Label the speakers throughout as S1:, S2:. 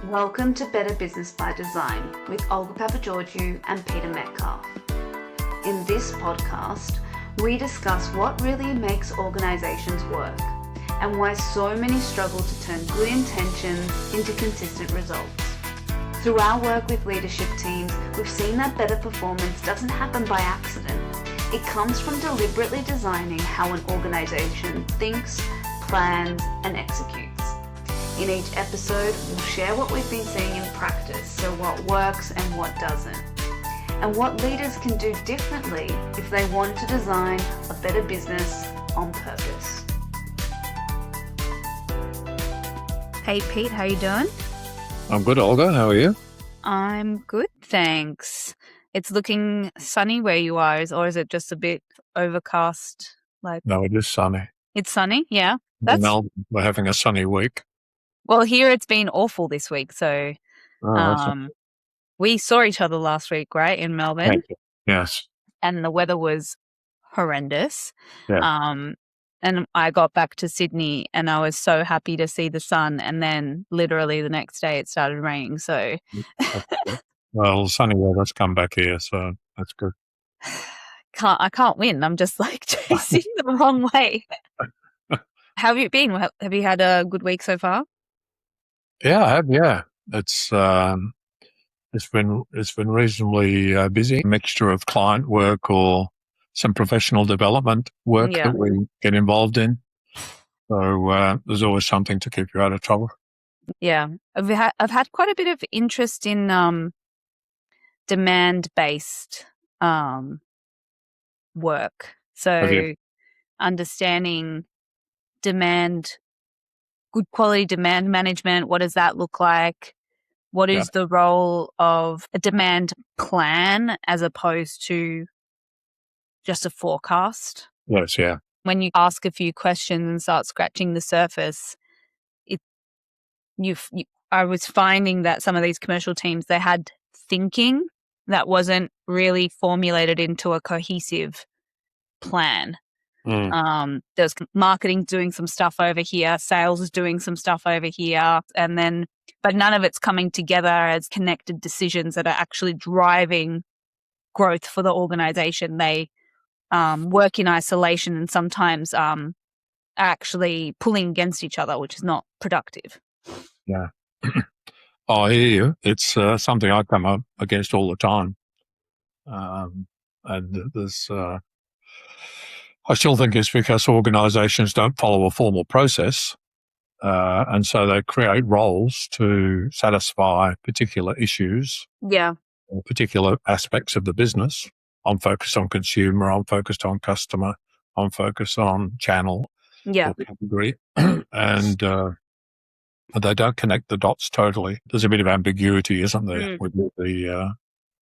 S1: Welcome to Better Business by Design with Olga Papageorgiou and Peter Metcalf. In this podcast, we discuss what really makes organizations work and why so many struggle to turn good intentions into consistent results. Through our work with leadership teams, we've seen that better performance doesn't happen by accident. It comes from deliberately designing how an organization thinks, plans, and executes. In each episode, we'll share what we've been seeing in practice, so what works and what doesn't, and what leaders can do differently if they want to design a better business on purpose. Hey Pete, how you doing?
S2: I'm good, Olga. How are you?
S1: I'm good, thanks. It's looking sunny where you are, or is it just a bit overcast?
S2: No, it is sunny.
S1: It's sunny, yeah.
S2: In Melbourne, we're having a sunny week.
S1: Well, here it's been awful this week, so
S2: Oh,
S1: we saw each other last week, right, in Melbourne,
S2: yes.
S1: and the weather was horrendous.
S2: Yeah.
S1: And I got back to Sydney and I was so happy to see the sun, and then literally the next day it started raining, so
S2: Well, sunny weather's come back here, so that's good.
S1: I can't win. I'm just like chasing the wrong way. How have you been? Have you had a good week so far?
S2: Yeah, I have. Yeah, it's been reasonably busy. A mixture of client work or some professional development work that we get involved in. So there's always something to keep you out of trouble.
S1: Yeah, I've had quite a bit of interest in demand-based work. So understanding demand, good quality demand management. What does that look like? What is the role of a demand plan as opposed to just a forecast?
S2: Yes, yeah.
S1: When you ask a few questions and start scratching the surface, I was finding that some of these commercial teams, they had thinking that wasn't really formulated into a cohesive plan. There's marketing doing some stuff over here, sales is doing some stuff over here, but none of it's coming together as connected decisions that are actually driving growth for the organization. They work in isolation and sometimes actually pulling against each other, which is not productive.
S2: Yeah. I hear you. It's something I come up against all the time. And there's I still think it's because organizations don't follow a formal process. And so they create roles to satisfy particular issues.
S1: Yeah.
S2: Or particular aspects of the business. I'm focused on consumer, I'm focused on customer, I'm focused on channel or category. And they don't connect the dots totally. There's a bit of ambiguity, isn't there,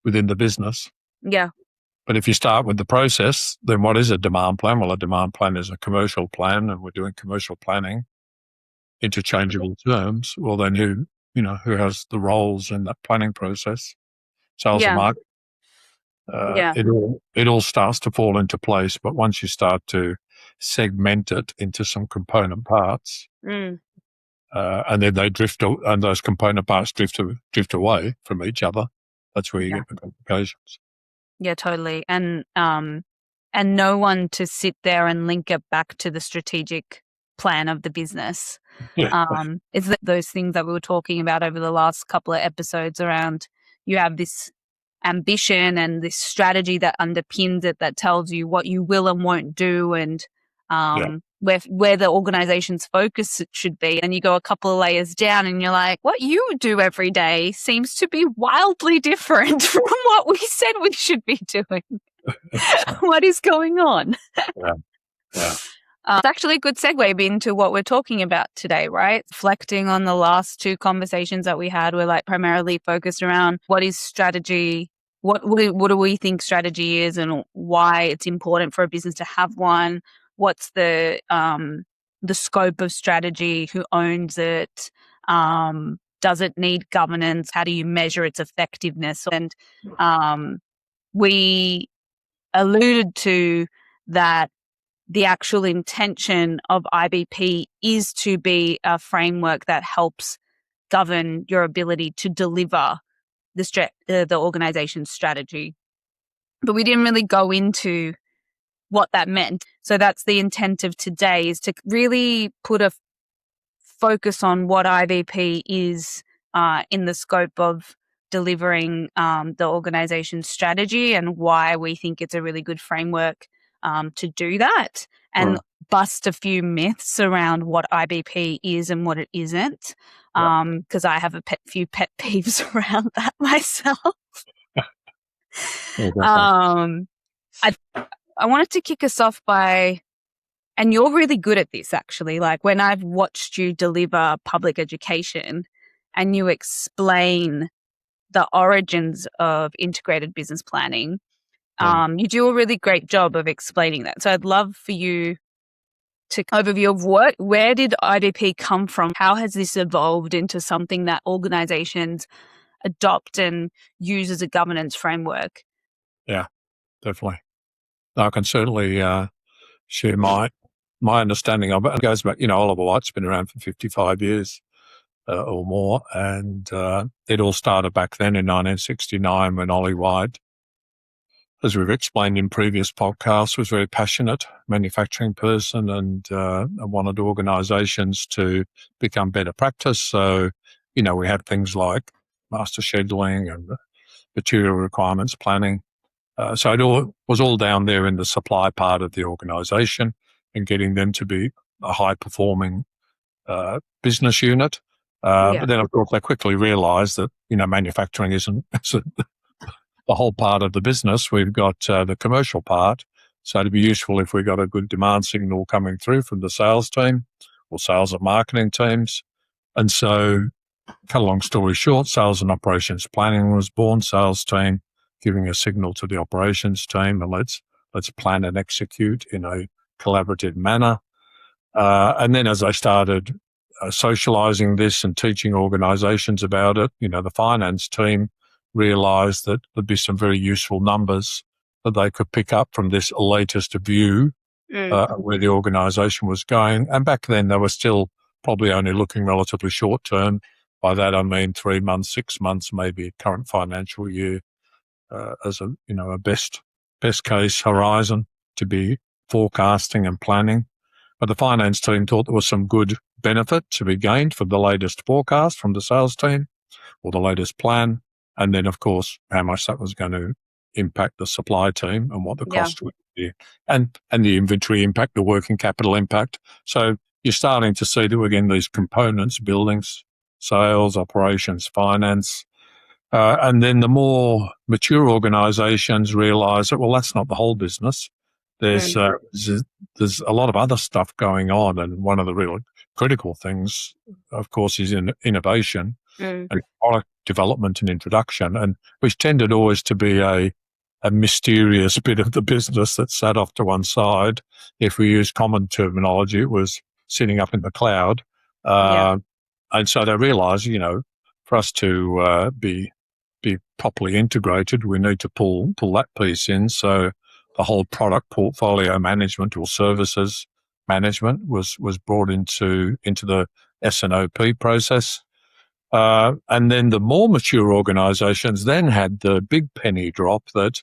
S2: within the business?
S1: Yeah.
S2: But if you start with the process, then what is a demand plan? Well, a demand plan is a commercial plan, and we're doing commercial planning, interchangeable terms. Well, then who has the roles in that planning process? Sales and marketing. It all starts to fall into place. But once you start to segment it into some component parts, and then they drift, and those component parts drift away from each other, that's where you get the complications.
S1: Yeah, totally. And no one to sit there and link it back to the strategic plan of the business. It's those things that we were talking about over the last couple of episodes around, you have this ambition and this strategy that underpins it, that tells you what you will and won't do, and where the organization's focus should be. And you go a couple of layers down and you're like, what you do every day seems to be wildly different from what we said we should be doing. What is going on? It's actually a good segue into what we're talking about today, right? Reflecting on the last two conversations that we had, we're like primarily focused around what is strategy, what do we think strategy is, and why it's important for a business to have one. What's the scope of strategy? Who owns it? Does it need governance? How do you measure its effectiveness? And we alluded to that the actual intention of IBP is to be a framework that helps govern your ability to deliver the organization's strategy. But we didn't really go into what that meant. So that's the intent of today, is to really put a focus on what IBP is in the scope of delivering the organization's strategy, and why we think it's a really good framework to do that, and bust a few myths around what IBP is and what it isn't, because I have a few pet peeves around that myself. I wanted to kick us off by, and you're really good at this actually, like when I've watched you deliver public education and you explain the origins of integrated business planning, you do a really great job of explaining that. So I'd love for you to overview of where did IBP come from? How has this evolved into something that organizations adopt and use as a governance framework?
S2: Yeah, definitely. I can certainly share my understanding of it. It goes back, Oliver Wight's been around for 55 years or more, and it all started back then in 1969 when Ollie Wight, as we've explained in previous podcasts, was a very passionate manufacturing person and wanted organisations to become better practice. So, we had things like master scheduling and material requirements planning. So it was all down there in the supply part of the organisation and getting them to be a high-performing business unit. But then, of course, they quickly realised that, manufacturing isn't the whole part of the business. We've got the commercial part. So it'd be useful if we got a good demand signal coming through from the sales team or sales and marketing teams. And so, cut a long story short, sales and operations planning was born, sales team giving a signal to the operations team, and let's plan and execute in a collaborative manner. And then as I started socializing this and teaching organizations about it, the finance team realized that there'd be some very useful numbers that they could pick up from this latest view where the organization was going. And back then they were still probably only looking relatively short term. By that I mean 3 months, 6 months, maybe current financial year as a best case horizon to be forecasting and planning. But the finance team thought there was some good benefit to be gained from the latest forecast from the sales team or the latest plan. And then, of course, how much that was going to impact the supply team and what the cost would be. And the inventory impact, the working capital impact. So you're starting to see, again, these components, buildings, sales, operations, finance. And then the more mature organizations realize that, well, that's not the whole business. There's a lot of other stuff going on. And one of the real critical things, of course, is in innovation and product development and introduction, and which tended always to be a mysterious bit of the business that sat off to one side. If we use common terminology, it was sitting up in the cloud. And so they realized, for us to be properly integrated, we need to pull that piece in. So the whole product portfolio management or services management was brought into the S&OP process. And then the more mature organizations then had the big penny drop that,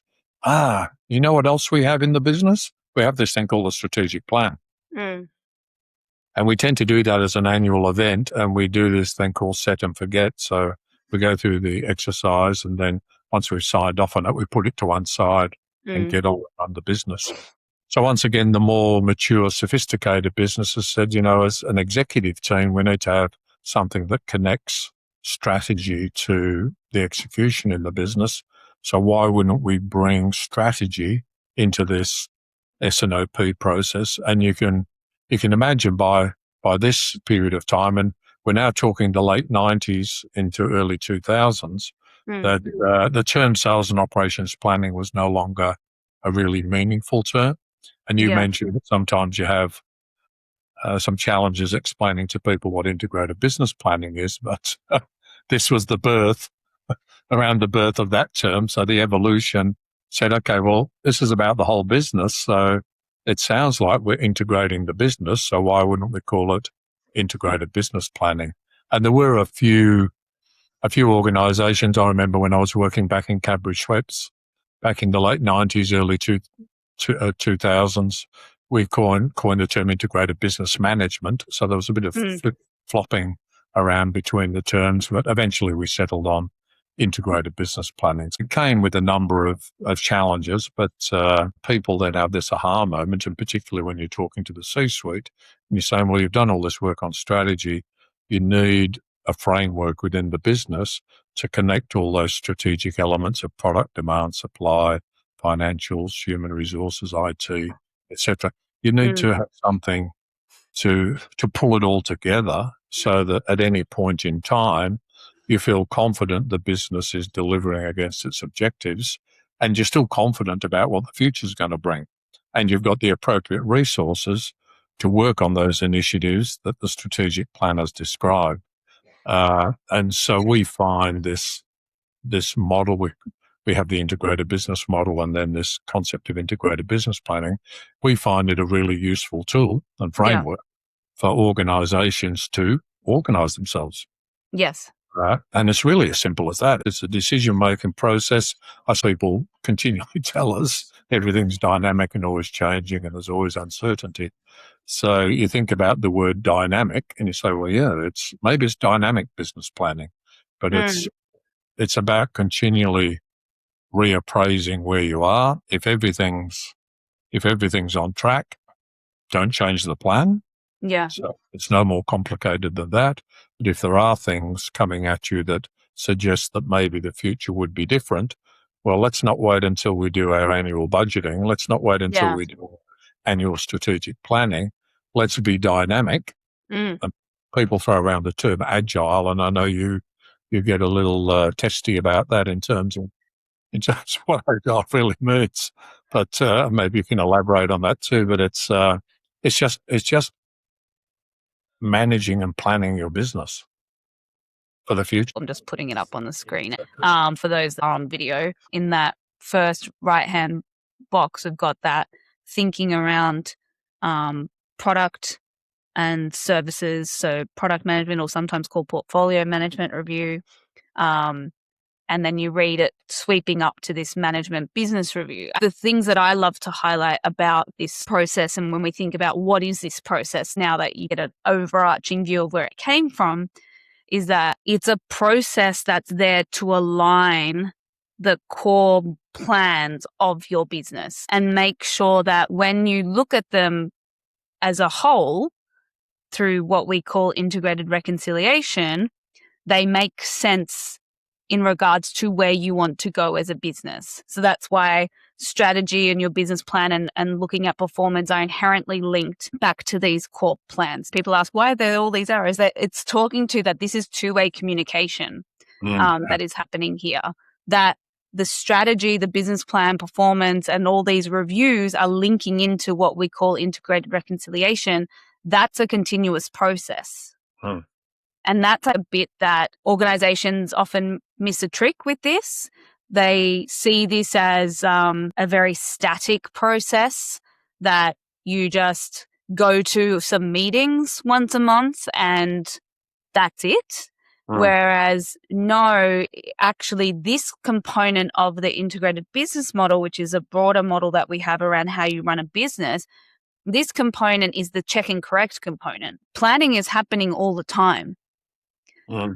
S2: you know what else we have in the business? We have this thing called a strategic plan. And we tend to do that as an annual event, and we do this thing called set and forget. So we go through the exercise, and then once we've signed off on it, we put it to one side and get on the business. So once again, the more mature, sophisticated businesses said, as an executive team, we need to have something that connects strategy to the execution in the business. So why wouldn't we bring strategy into this S&OP process? And you can imagine by this period of time, and we're now talking the late 90s into early 2000s, that the term sales and operations planning was no longer a really meaningful term. And you mentioned that sometimes you have some challenges explaining to people what integrated business planning is, but this was around the birth of that term. So the evolution said, okay, well, this is about the whole business. So it sounds like we're integrating the business. So why wouldn't we call it integrated business planning? And there were a few organisations. I remember when I was working back in Cadbury Schweppes back in the late 90s, early 2000s, we coined the term integrated business management. So there was a bit of flip-flopping around between the terms, but eventually we settled on integrated business planning. It came with a number of challenges, but people then have this aha moment, and particularly when you're talking to the C-suite, and you're saying, well, you've done all this work on strategy, you need a framework within the business to connect all those strategic elements of product, demand, supply, financials, human resources, IT, etc. You need to have something to pull it all together so that at any point in time, you feel confident the business is delivering against its objectives, and you're still confident about what the future is going to bring. And you've got the appropriate resources to work on those initiatives that the strategic plan has described. And so we find this model, we have the integrated business model and then this concept of integrated business planning. We find it a really useful tool and framework for organizations to organize themselves.
S1: Yes.
S2: And it's really as simple as that. It's a decision-making process. As people continually tell us, everything's dynamic and always changing and there's always uncertainty. So you think about the word dynamic and you say, well, yeah, maybe it's dynamic business planning, but it's about continually reappraising where you are. If everything's on track, don't change the plan.
S1: Yeah.
S2: So it's no more complicated than that. But if there are things coming at you that suggest that maybe the future would be different, well, let's not wait until we do our annual budgeting. Let's not wait until we do annual strategic planning. Let's be dynamic. And people throw around the term agile, and I know you get a little testy about that in terms of what agile really means. But maybe you can elaborate on that too. But it's just managing and planning your business for the future.
S1: I'm just putting it up on the screen. For those that are on video, in that first right-hand box, we've got that thinking around product and services. So product management, or sometimes called portfolio management review. And then you read it sweeping up to this management business review. The things that I love to highlight about this process, and when we think about what is this process, now that you get an overarching view of where it came from, is that it's a process that's there to align the core plans of your business and make sure that when you look at them as a whole through what we call integrated reconciliation, they make sense in regards to where you want to go as a business. So that's why strategy and your business plan and looking at performance are inherently linked back to these core plans. People ask, why are there all these errors? That it's talking to that this is two-way communication that is happening here. That the strategy, the business plan, performance, and all these reviews are linking into what we call integrated reconciliation. That's a continuous process. And that's a bit that organizations often miss a trick with this. They see this as a very static process that you just go to some meetings once a month and that's it. Whereas no, actually this component of the integrated business model, which is a broader model that we have around how you run a business, this component is the check and correct component. Planning is happening all the time.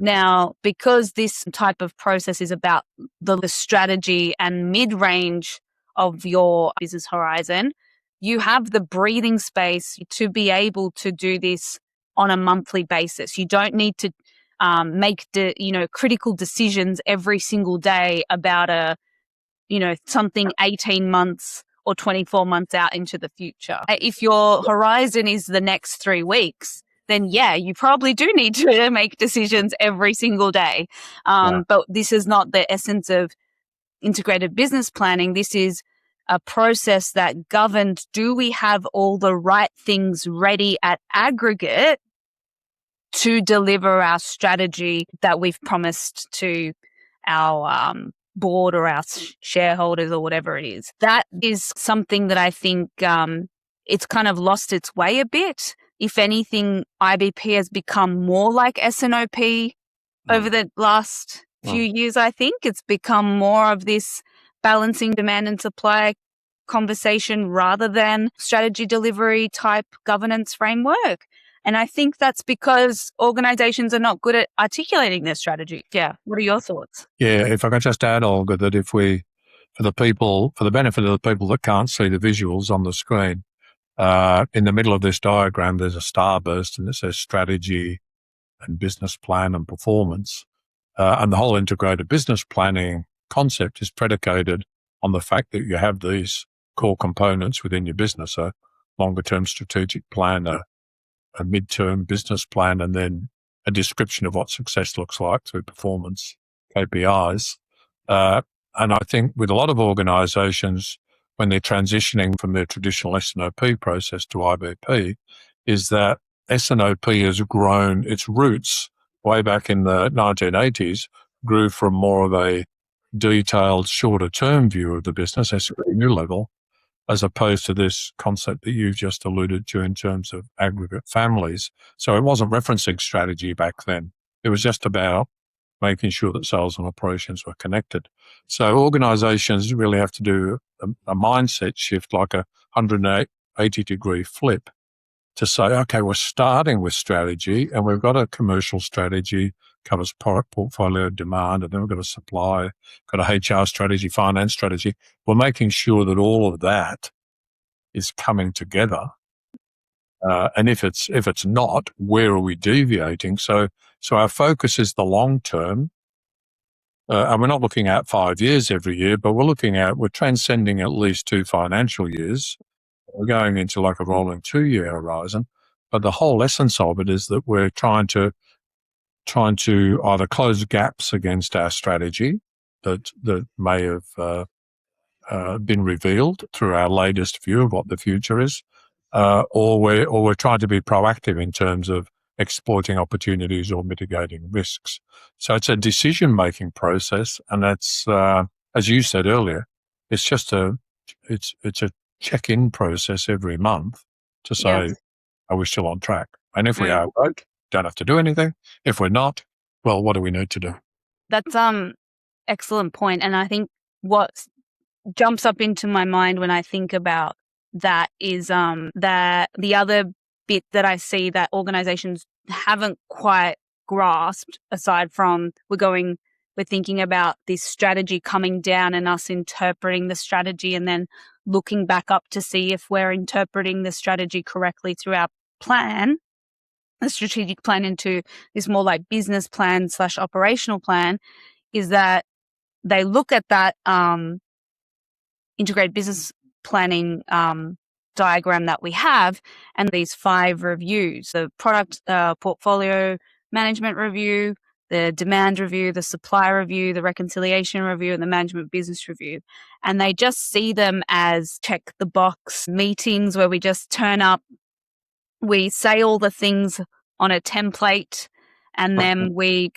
S1: Now, because this type of process is about the strategy and mid-range of your business horizon, you have the breathing space to be able to do this on a monthly basis. You don't need to make critical decisions every single day about something 18 months or 24 months out into the future. If your horizon is the next 3 weeks, then yeah, you probably do need to make decisions every single day. But this is not the essence of integrated business planning. This is a process that governs, do we have all the right things ready at aggregate to deliver our strategy that we've promised to our board or our shareholders or whatever it is. That is something that I think it's kind of lost its way a bit, if anything, IBP has become more like S&OP over the last few years. I think it's become more of this balancing demand and supply conversation rather than strategy delivery type governance framework. And I think that's because organizations are not good at articulating their strategy. Yeah. What are your thoughts?
S2: Yeah, if I could just add, Olga, that if we, for the benefit of the people that can't see the visuals on the screen, in the middle of this diagram, there's a starburst and it says strategy and business plan and performance. And the whole integrated business planning concept is predicated on the fact that you have these core components within your business, a longer-term strategic plan, a mid-term business plan, and then a description of what success looks like through performance KPIs. And I think with a lot of organizations, when they're transitioning from their traditional S&OP process to IBP, is that S&OP has grown its roots way back in the 1980s, grew from more of a detailed, shorter-term view of the business, SQ level, as opposed to this concept that you've just alluded to in terms of aggregate families. So it wasn't referencing strategy back then. It was just about making sure that sales and operations were connected. So organizations really have to do a mindset shift, like a 180-degree flip, to say, okay, we're starting with strategy and we've got a commercial strategy, covers product portfolio, demand, and then we've got a supply, got a HR strategy, finance strategy. We're making sure that all of that is coming together. And if it's not, where are we deviating? So our focus is the long term. And we're not looking at 5 years every year, but we're transcending at least 2 financial years. We're going into like a rolling 2-year horizon. But the whole essence of it is that we're trying to either close gaps against our strategy that may have been revealed through our latest view of what the future is, or we're trying to be proactive in terms of exploiting opportunities or mitigating risks. So it's a decision-making process, and that's, as you said earlier, it's a check-in process every month to say, are we still on track? And if we are, right, don't have to do anything. If we're not, well, what do we need to do?
S1: That's excellent point. And I think what jumps up into my mind when I think about that is that the other bit that I see that organizations haven't quite grasped, aside from we're thinking about this strategy coming down and us interpreting the strategy and then looking back up to see if we're interpreting the strategy correctly through our plan, the strategic plan, into this more like business plan / operational plan, is that they look at that integrated business planning diagram that we have and these 5 reviews: the product portfolio management review, the demand review, the supply review, the reconciliation review, and the management business review. And they just see them as check the box meetings where we just turn up, we say all the things on a template, and then we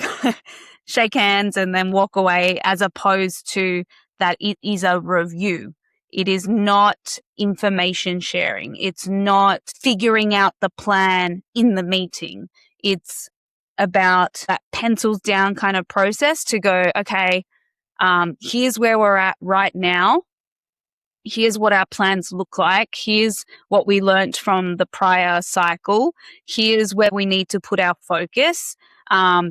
S1: shake hands and then walk away, as opposed to that it is a review. It is not information sharing. It's not figuring out the plan in the meeting. It's about that pencils down kind of process to go, okay, here's where we're at right now. Here's what our plans look like. Here's what we learnt from the prior cycle. Here's where we need to put our focus.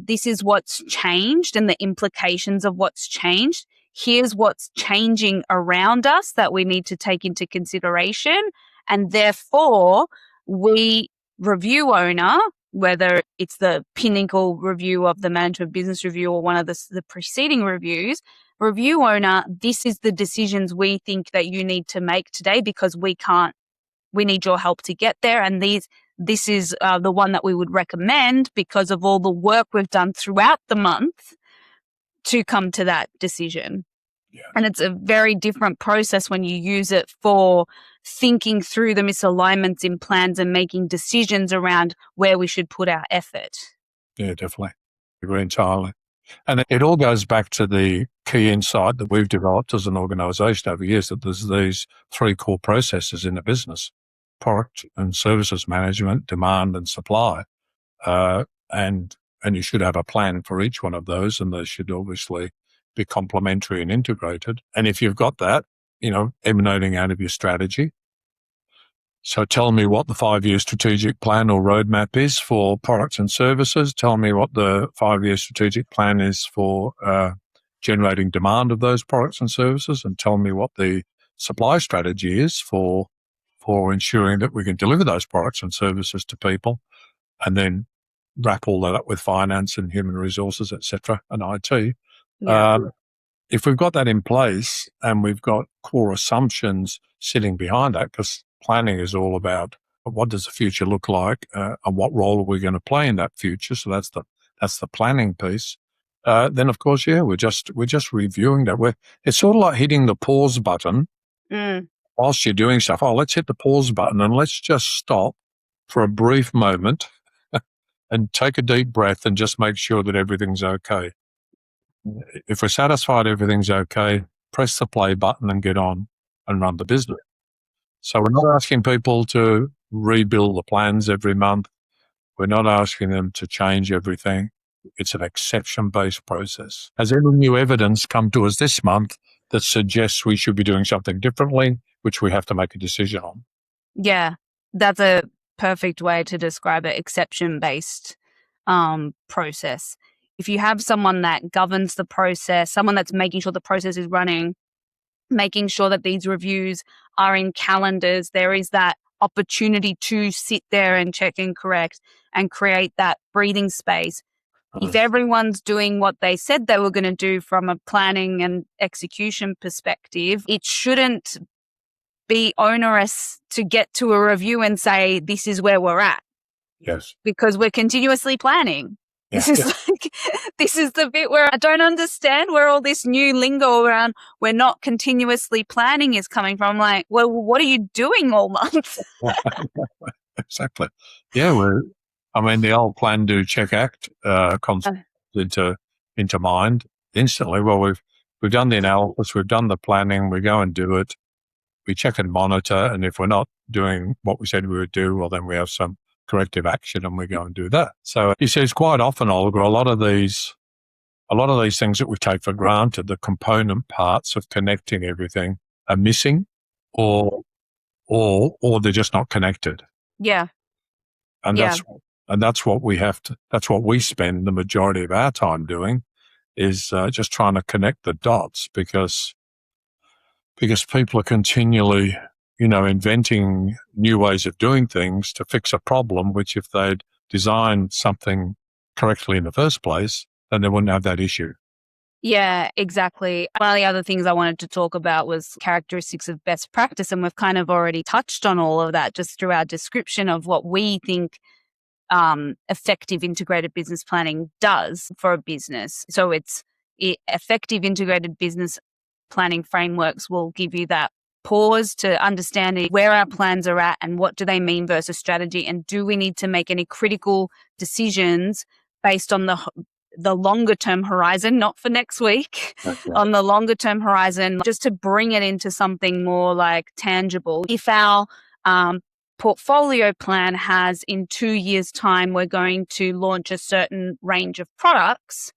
S1: This is what's changed and the implications of what's changed. Here's what's changing around us that we need to take into consideration. And therefore, we, review owner, whether it's the pinnacle review of the management business review or one of the preceding reviews, review owner, this is the decisions we think that you need to make today because we need your help to get there. And this is the one that we would recommend because of all the work we've done throughout the month to come to that decision.
S2: Yeah.
S1: And it's a very different process when you use it for thinking through the misalignments in plans and making decisions around where we should put our effort.
S2: Yeah, definitely. I agree entirely. And it all goes back to the key insight that we've developed as an organisation over years, that there's these 3 core processes in a business. product and services management, demand and supply, and you should have a plan for each one of those, and they should obviously be complementary and integrated. And if you've got that, emanating out of your strategy. So tell me what the 5-year strategic plan or roadmap is for products and services. Tell me what the 5-year strategic plan is for generating demand of those products and services, and tell me what the supply strategy is for ensuring that we can deliver those products and services to people, and then wrap all that up with finance and human resources, etc., and IT.
S1: Yeah.
S2: If we've got that in place and we've got core assumptions sitting behind that, because planning is all about what does the future look like, and what role are we going to play in that future. So that's the planning piece. Then of course, we're just reviewing that. It's sort of like hitting the pause button whilst you're doing stuff. Oh, let's hit the pause button and let's just stop for a brief moment and take a deep breath and just make sure that everything's okay. If we're satisfied everything's okay, press the play button and get on and run the business. So we're not asking people to rebuild the plans every month. We're not asking them to change everything. It's an exception-based process. Has any new evidence come to us this month that suggests we should be doing something differently, which we have to make a decision on?
S1: Yeah, that's a perfect way to describe it, exception-based process. If you have someone that governs the process, someone that's making sure the process is running, making sure that these reviews are in calendars, there is that opportunity to sit there and check and correct and create that breathing space. If everyone's doing what they said they were going to do from a planning and execution perspective, it shouldn't be onerous to get to a review and say, this is where we're at.
S2: Yes.
S1: Because we're continuously planning. Yeah. This is the bit where I don't understand where all this new lingo around we're not continuously planning is coming from. I'm like, well, what are you doing all month?
S2: Exactly. Yeah, the old plan, do, check, act comes into mind instantly. Well, we've done the analysis, we've done the planning, we go and do it, we check and monitor, and if we're not doing what we said we would do, well, then we have some corrective action and we go and do that. So he says quite often, Olga, a lot of these things that we take for granted, the component parts of connecting everything, are missing, or they're just not connected.
S1: Yeah.
S2: And that's what we have to. That's what we spend the majority of our time doing, is just trying to connect the dots, because people are continually, inventing new ways of doing things to fix a problem, which if they'd designed something correctly in the first place, then they wouldn't have that issue.
S1: Yeah, exactly. One of the other things I wanted to talk about was characteristics of best practice. And we've kind of already touched on all of that just through our description of what we think effective integrated business planning does for a business. So effective integrated business planning frameworks will give you that pause to understand where our plans are at and what do they mean versus strategy, and do we need to make any critical decisions based on the longer term horizon, not for next week, on the longer term horizon, just to bring it into something more like tangible. If our portfolio plan has in 2 years' time, we're going to launch a certain range of products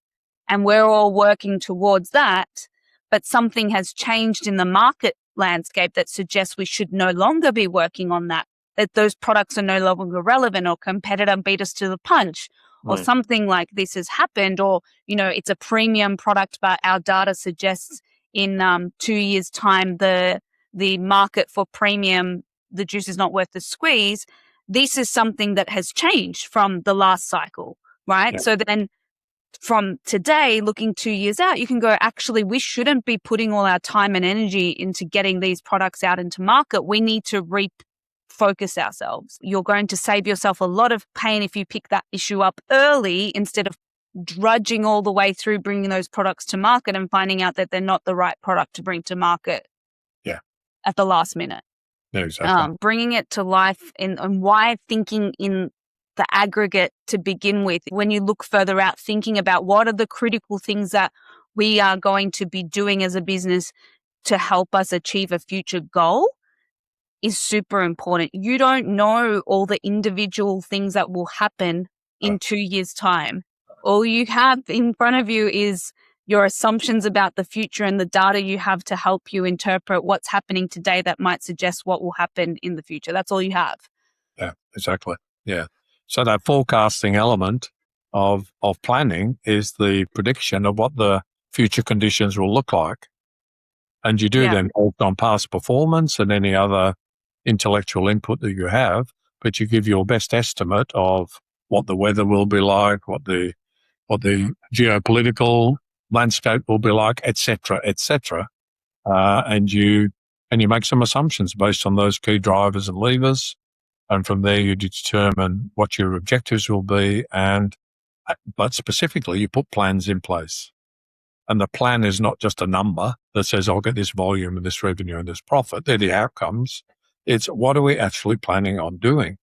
S1: and we're all working towards that, but something has changed in the market landscape that suggests we should no longer be working on that those products are no longer relevant, or competitor beat us to the punch, or something like this has happened, or, it's a premium product, but our data suggests in 2 years' time, the market for premium, the juice is not worth the squeeze. This is something that has changed from the last cycle, right? Yeah. So then from today, looking 2 years out, you can go, actually, we shouldn't be putting all our time and energy into getting these products out into market. We need to refocus ourselves. You're going to save yourself a lot of pain if you pick that issue up early instead of drudging all the way through bringing those products to market and finding out that they're not the right product to bring to market at the last minute.
S2: Yeah, exactly.
S1: Bringing it to life and why thinking in the aggregate to begin with. When you look further out, thinking about what are the critical things that we are going to be doing as a business to help us achieve a future goal, is super important. You don't know all the individual things that will happen in 2 years' time. All you have in front of you is your assumptions about the future and the data you have to help you interpret what's happening today that might suggest what will happen in the future. That's all you have.
S2: Yeah, exactly. Yeah. So that forecasting element of planning is the prediction of what the future conditions will look like. And you do then based on past performance and any other intellectual input that you have, but you give your best estimate of what the weather will be like, what the geopolitical landscape will be like, et cetera, and you make some assumptions based on those key drivers and levers, and from there you determine what your objectives will be, but specifically you put plans in place. And the plan is not just a number that says, I'll get this volume and this revenue and this profit. They're the outcomes. It's what are we actually planning on doing?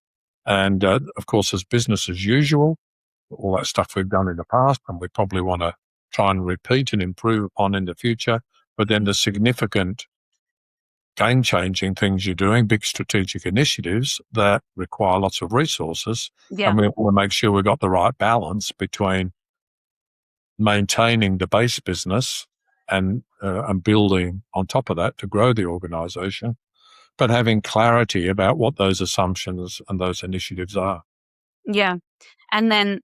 S2: And of course, as business as usual, all that stuff we've done in the past and we probably want to try and repeat and improve upon in the future. But then the significant game-changing things you're doing, big strategic initiatives that require lots of resources.
S1: Yeah.
S2: And we want to make sure we've got the right balance between maintaining the base business and building on top of that to grow the organization, but having clarity about what those assumptions and those initiatives are.
S1: Yeah. And then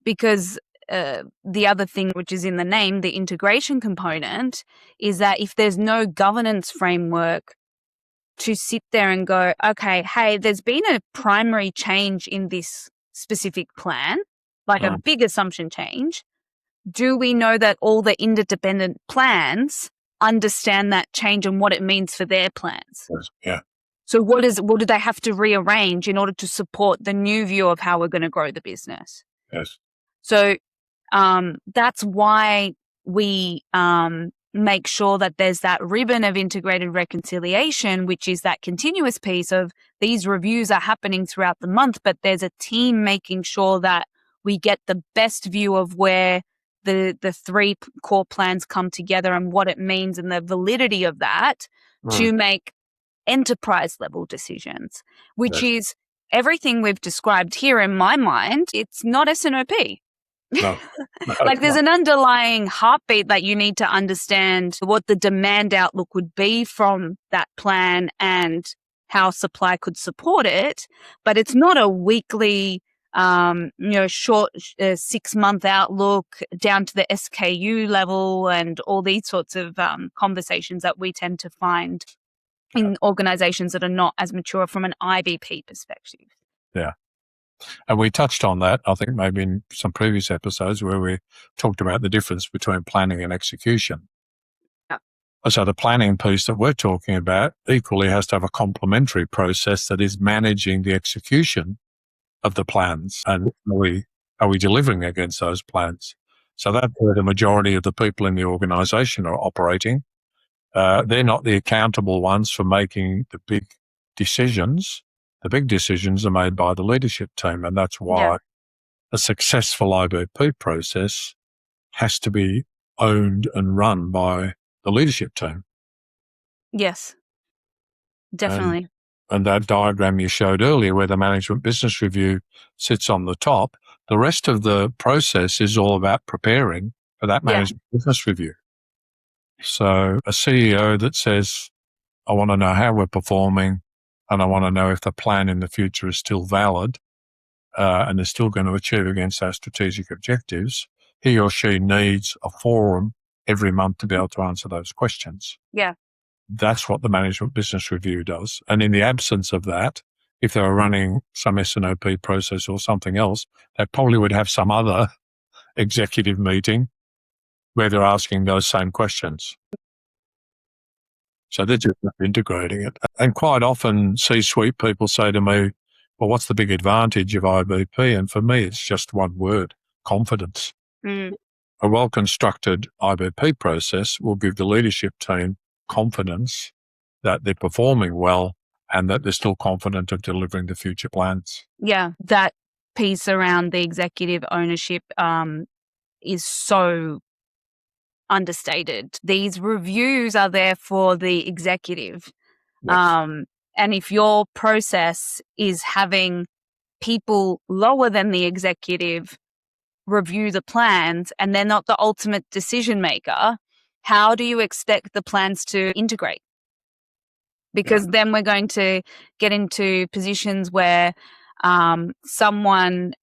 S1: because the other thing, which is in the name, the integration component, is that if there's no governance framework to sit there and go, okay, hey, there's been a primary change in this specific plan, like a big assumption change. Do we know that all the interdependent plans understand that change and what it means for their plans?
S2: Yeah.
S1: So what do they have to rearrange in order to support the new view of how we're going to grow the business?
S2: Yes.
S1: So that's why we make sure that there's that ribbon of integrated reconciliation, which is that continuous piece of these reviews are happening throughout the month, but there's a team making sure that we get the best view of where the three core plans come together and what it means and the validity of that to make enterprise level decisions, which is everything we've described here in my mind. It's not S&OP.
S2: No.
S1: Like there's an underlying heartbeat that you need to understand what the demand outlook would be from that plan and how supply could support it. But it's not a weekly short 6-month outlook down to the SKU level and all these sorts of conversations that we tend to find in organizations that are not as mature from an IBP perspective.
S2: Yeah. And we touched on that, I think, maybe in some previous episodes where we talked about the difference between planning and execution.
S1: Yeah.
S2: So the planning piece that we're talking about equally has to have a complementary process that is managing the execution of the plans, and are we delivering against those plans? So that's where the majority of the people in the organization are operating. They're not the accountable ones for making the big decisions. The big decisions are made by the leadership team, and that's why a successful IBP process has to be owned and run by the leadership team.
S1: Yes, definitely.
S2: And that diagram you showed earlier where the management business review sits on the top, the rest of the process is all about preparing for that management business review. So a CEO that says, I want to know how we're performing and I want to know if the plan in the future is still valid and is still going to achieve against our strategic objectives, he or she needs a forum every month to be able to answer those questions.
S1: Yeah.
S2: That's what the management business review does. And in the absence of that, if they were running some S&OP process or something else, they probably would have some other executive meeting where they're asking those same questions. So they're just integrating it. And quite often C-suite people say to me, well, what's the big advantage of IBP? And for me, it's just one word, confidence. A well-constructed IBP process will give the leadership team confidence that they're performing well and that they're still confident of delivering the future plans.
S1: Yeah, that piece around the executive ownership is so understated. These reviews are there for the executive.
S2: Yes.
S1: And if your process is having people lower than the executive review the plans and they're not the ultimate decision maker, how do you expect the plans to integrate? Because then we're going to get into positions where someone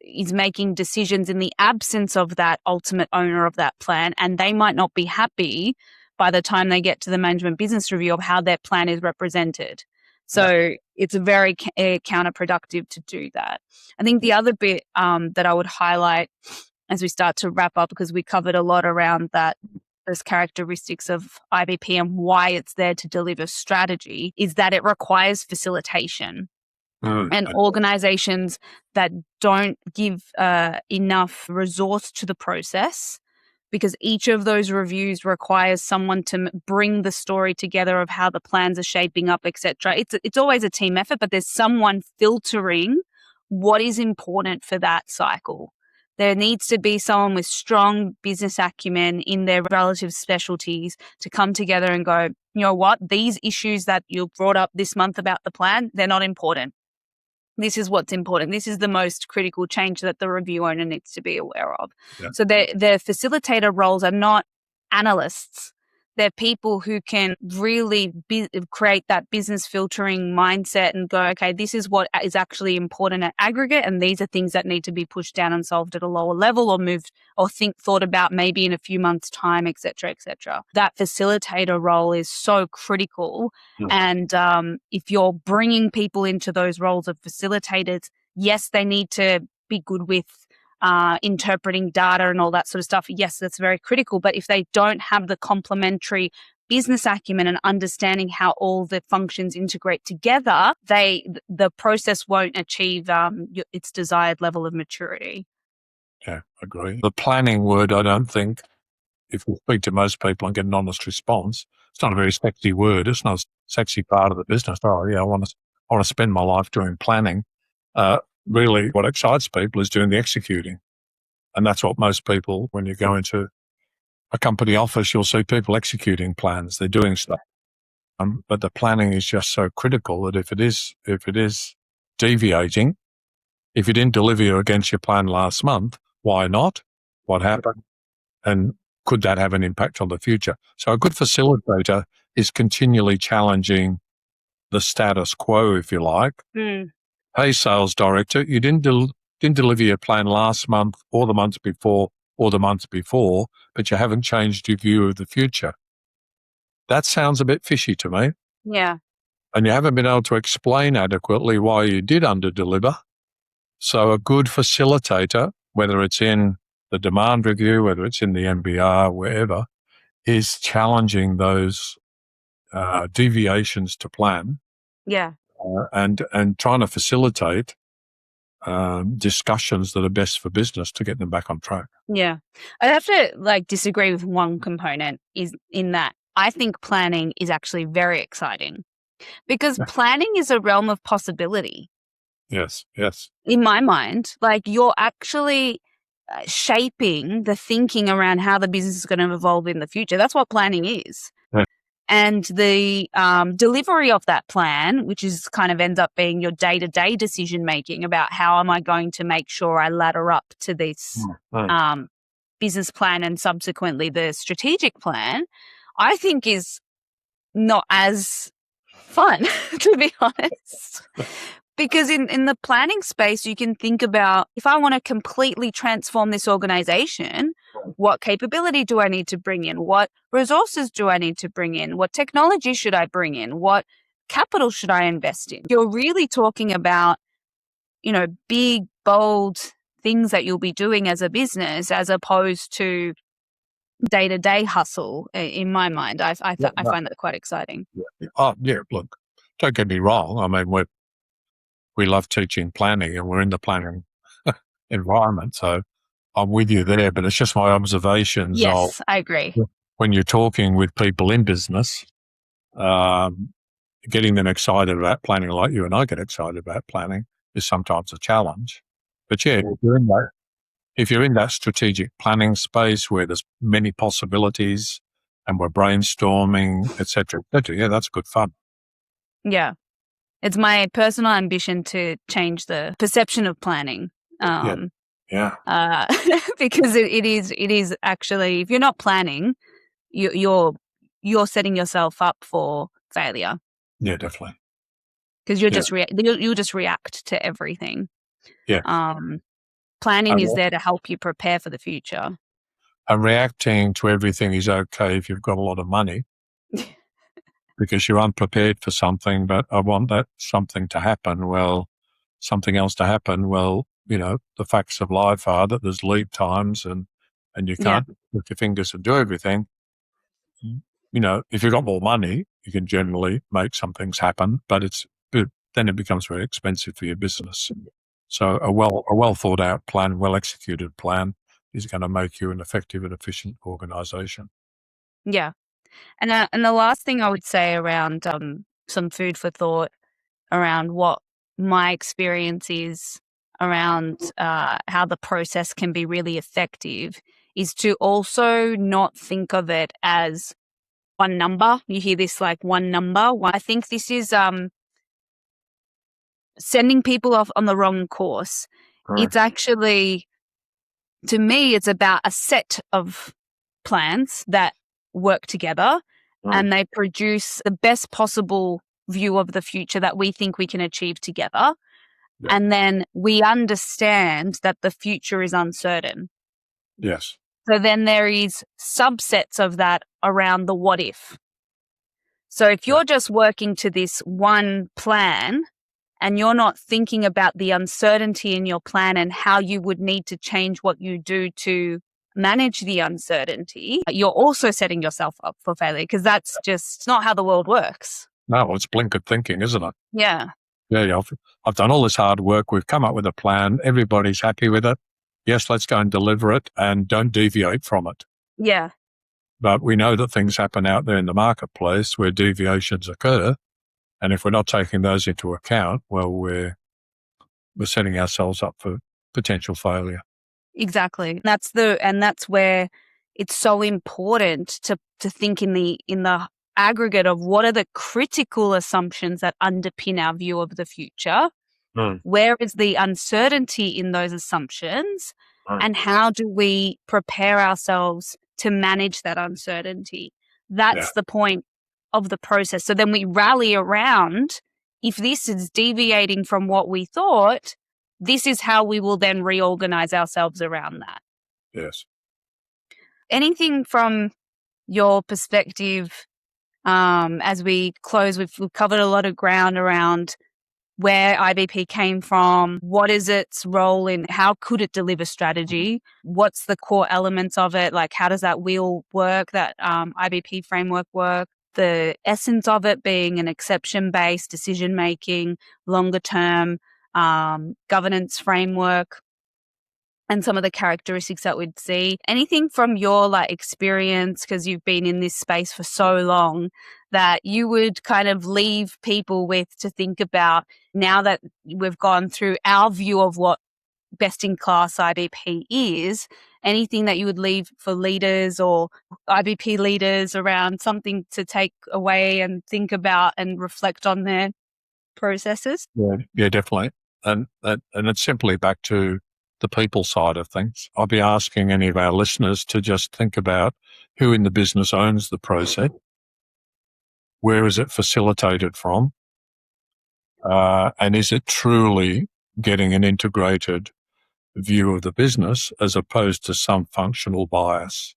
S1: is making decisions in the absence of that ultimate owner of that plan, and they might not be happy by the time they get to the management business review of how their plan is represented. So it's very counterproductive to do that. I think the other bit that I would highlight as we start to wrap up, because we covered a lot around that, those characteristics of IBP and why it's there to deliver strategy, is that it requires facilitation. And organizations that don't give enough resource to the process, because each of those reviews requires someone to bring the story together of how the plans are shaping up, etc. It's always a team effort, but there's someone filtering what is important for that cycle. There needs to be someone with strong business acumen in their relative specialties to come together and go, you know what, these issues that you brought up this month about the plan, they're not important. This is what's important. This is the most critical change that the review owner needs to be aware of. Yeah. So the facilitator roles are not analysts. They're people who can really create that business filtering mindset and go, okay, this is what is actually important at aggregate, and these are things that need to be pushed down and solved at a lower level, or moved or thought about maybe in a few months' time, et cetera, et cetera. That facilitator role is so critical. And if you're bringing people into those roles of facilitators, yes, they need to be good with interpreting data and all that sort of stuff. Yes, that's very critical. But if they don't have the complementary business acumen and understanding how all the functions integrate together, the process won't achieve its desired level of maturity.
S2: Yeah, I agree. The planning word, I don't think, if you speak to most people and get an honest response, it's not a very sexy word. It's not a sexy part of the business. Oh, yeah, I want to spend my life doing planning. Really, what excites people is doing the executing. And that's what most people, when you go into a company office, you'll see people executing plans. They're doing stuff. But the planning is just so critical that if it is deviating, if you didn't deliver against your plan last month, why not? What happened? And could that have an impact on the future? So a good facilitator is continually challenging the status quo, if you like. Hey, sales director, you didn't deliver your plan last month or the month before or the month before, but you haven't changed your view of the future. That sounds a bit fishy to me.
S1: Yeah.
S2: And you haven't been able to explain adequately why you did underdeliver. So a good facilitator, whether it's in the demand review, whether it's in the MBR, wherever, is challenging those deviations to plan.
S1: Yeah.
S2: And trying to facilitate discussions that are best for business to get them back on track.
S1: Yeah. I have to disagree with one component, is in that I think planning is actually very exciting, because planning is a realm of possibility.
S2: Yes.
S1: In my mind, you're actually shaping the thinking around how the business is going to evolve in the future. That's what planning is. And the delivery of that plan, which is kind of ends up being your day-to-day decision-making about how am I going to make sure I ladder up to this business plan and subsequently the strategic plan, I think is not as fun, to be honest. Because in the planning space, you can think about, if I want to completely transform this organization, what capability do I need to bring in? What resources do I need to bring in? What technology should I bring in? What capital should I invest in? You're really talking about, big, bold things that you'll be doing as a business, as opposed to day-to-day hustle. In my mind, I find that quite exciting.
S2: Yeah. Oh, yeah. Look, don't get me wrong. I mean, we love teaching planning, and we're in the planning environment. So I'm with you there, but it's just my observations.
S1: Yes, I agree.
S2: When you're talking with people in business, getting them excited about planning, like you and I get excited about planning, is sometimes a challenge. But yeah, if you're in that strategic planning space where there's many possibilities and we're brainstorming, et cetera, yeah, that's good fun.
S1: Yeah. It's my personal ambition to change the perception of planning.
S2: Yeah.
S1: Because it is actually, if you're not planning, you're setting yourself up for failure.
S2: Yeah, definitely.
S1: Because you'll just react to everything.
S2: Yeah.
S1: Planning is there to help you prepare for the future.
S2: And reacting to everything is okay if you've got a lot of money. Because you're unprepared for something, but I want that something to happen. Well, something else to happen. Well, the facts of life are that there's lead times and you can't lift your fingers and do everything. If you've got more money, you can generally make some things happen, but then it becomes very expensive for your business. So a well thought out plan, well executed plan is going to make you an effective and efficient organization.
S1: Yeah. And the last thing I would say around some food for thought around what my experience is around how the process can be really effective is to also not think of it as one number. You hear this like one number. I think this is sending people off on the wrong course. It's actually, to me, it's about a set of plans that work together and they produce the best possible view of the future that we think we can achieve together.
S2: Yeah.
S1: And then we understand that the future is uncertain.
S2: Yes.
S1: So then there is subsets of that around the what if. So if you're just working to this one plan and you're not thinking about the uncertainty in your plan and how you would need to change what you do to manage the uncertainty, you're also setting yourself up for failure, because that's just not how the world works.
S2: No, it's blinkered thinking, isn't it?
S1: Yeah.
S2: Yeah. I've done all this hard work. We've come up with a plan. Everybody's happy with it. Yes, let's go and deliver it and don't deviate from it.
S1: Yeah.
S2: But we know that things happen out there in the marketplace where deviations occur. And if we're not taking those into account, well, we're setting ourselves up for potential failure.
S1: Exactly. That's where it's so important to think in the aggregate of what are the critical assumptions that underpin our view of the future. Where is the uncertainty in those assumptions? And how do we prepare ourselves to manage that uncertainty? That's the point of the process. So then we rally around, if this is deviating from what we thought, this is how we will then reorganize ourselves around that.
S2: Yes.
S1: Anything from your perspective, as we close, we've covered a lot of ground around where IBP came from, what is its role in, how could it deliver strategy, what's the core elements of it, like how does that wheel work, that IBP framework work, the essence of it being an exception-based decision-making, longer-term governance framework, and some of the characteristics that we'd see. Anything from your experience, because you've been in this space for so long, that you would kind of leave people with to think about now that we've gone through our view of what best-in-class IBP is? Anything that you would leave for leaders or IBP leaders around something to take away and think about and reflect on their processes?
S2: Yeah, definitely. And it's simply back to the people side of things. I'll be asking any of our listeners to just think about who in the business owns the process, where is it facilitated from, and is it truly getting an integrated view of the business as opposed to some functional bias.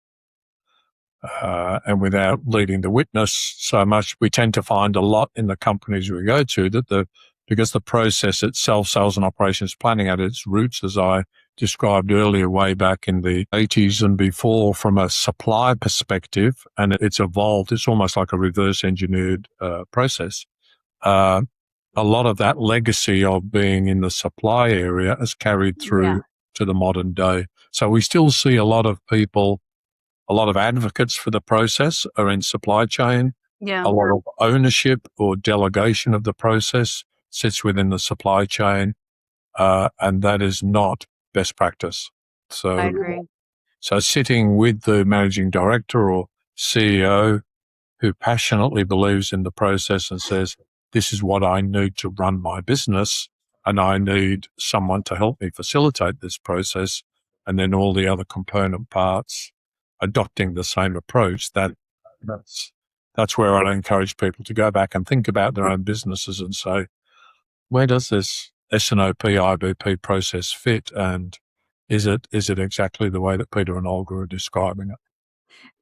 S2: And without leading the witness so much, we tend to find a lot in the companies we go to that because the process itself, sales and operations planning at its roots, as I described earlier, way back in the 80s and before, from a supply perspective, and it's evolved. It's almost like a reverse engineered process. A lot of that legacy of being in the supply area has carried through to the modern day. So we still see a lot of people, a lot of advocates for the process are in supply chain.
S1: Yeah.
S2: A lot of ownership or delegation of the process sits within the supply chain, and that is not best practice. So,
S1: I agree.
S2: So sitting with the managing director or CEO who passionately believes in the process and says, this is what I need to run my business, and I need someone to help me facilitate this process, and then all the other component parts adopting the same approach. That's where I'd encourage people to go back and think about their own businesses and say, where does this S&OP IBP process fit, and is it exactly the way that Peter and Olga are describing it?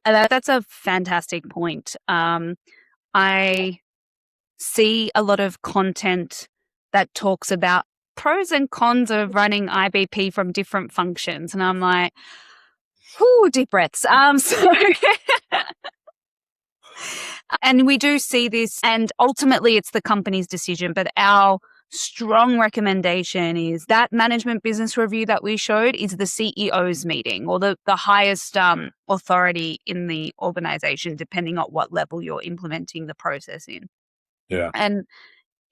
S1: That's a fantastic point. I see a lot of content that talks about pros and cons of running IBP from different functions, and I'm like, whoo, deep breaths. And we do see this, and ultimately it's the company's decision, but our strong recommendation is that management business review that we showed is the CEO's meeting, or the highest authority in the organization, depending on what level you're implementing the process in.
S2: Yeah.
S1: And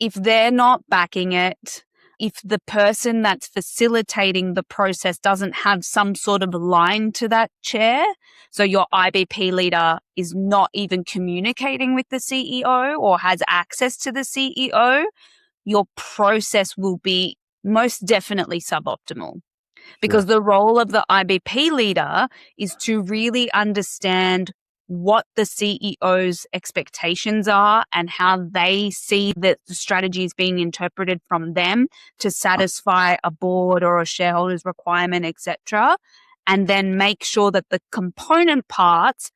S1: if they're not backing it, if the person that's facilitating the process doesn't have some sort of line to that chair, so your IBP leader is not even communicating with the CEO or has access to the CEO, your process will be most definitely suboptimal. Because the role of the IBP leader is to really understand what the CEO's expectations are and how they see that the strategy is being interpreted from them to satisfy a board or a shareholder's requirement, etc. And then make sure that the component parts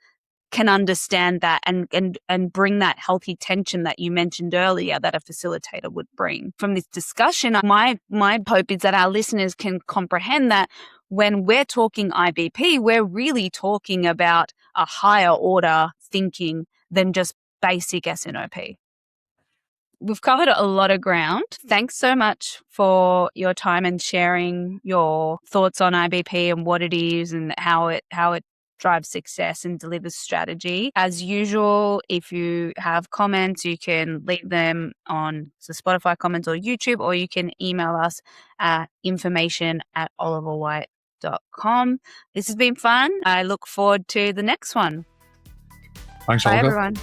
S1: can understand that and bring that healthy tension that you mentioned earlier that a facilitator would bring. From this discussion, my hope is that our listeners can comprehend that when we're talking IBP, we're really talking about a higher order thinking than just basic S&OP. We've covered a lot of ground. Thanks so much for your time and sharing your thoughts on IBP and what it is and how it drives success and delivers strategy. As usual, if you have comments, you can leave them on the Spotify comments or YouTube, or you can email us at information@oliverwight.com. This has been fun. I look forward to the next one.
S2: Thanks,
S1: Bye,
S2: Olga.
S1: everyone.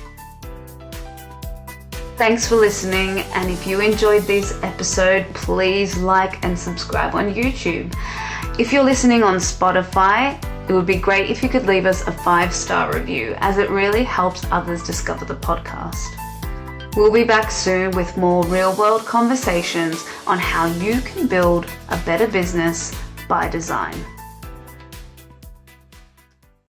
S1: Thanks for listening, and if you enjoyed this episode, please like and subscribe on YouTube. If you're listening on Spotify, it would be great if you could leave us a 5-star review, as it really helps others discover the podcast. We'll be back soon with more real-world conversations on how you can build a better business by design.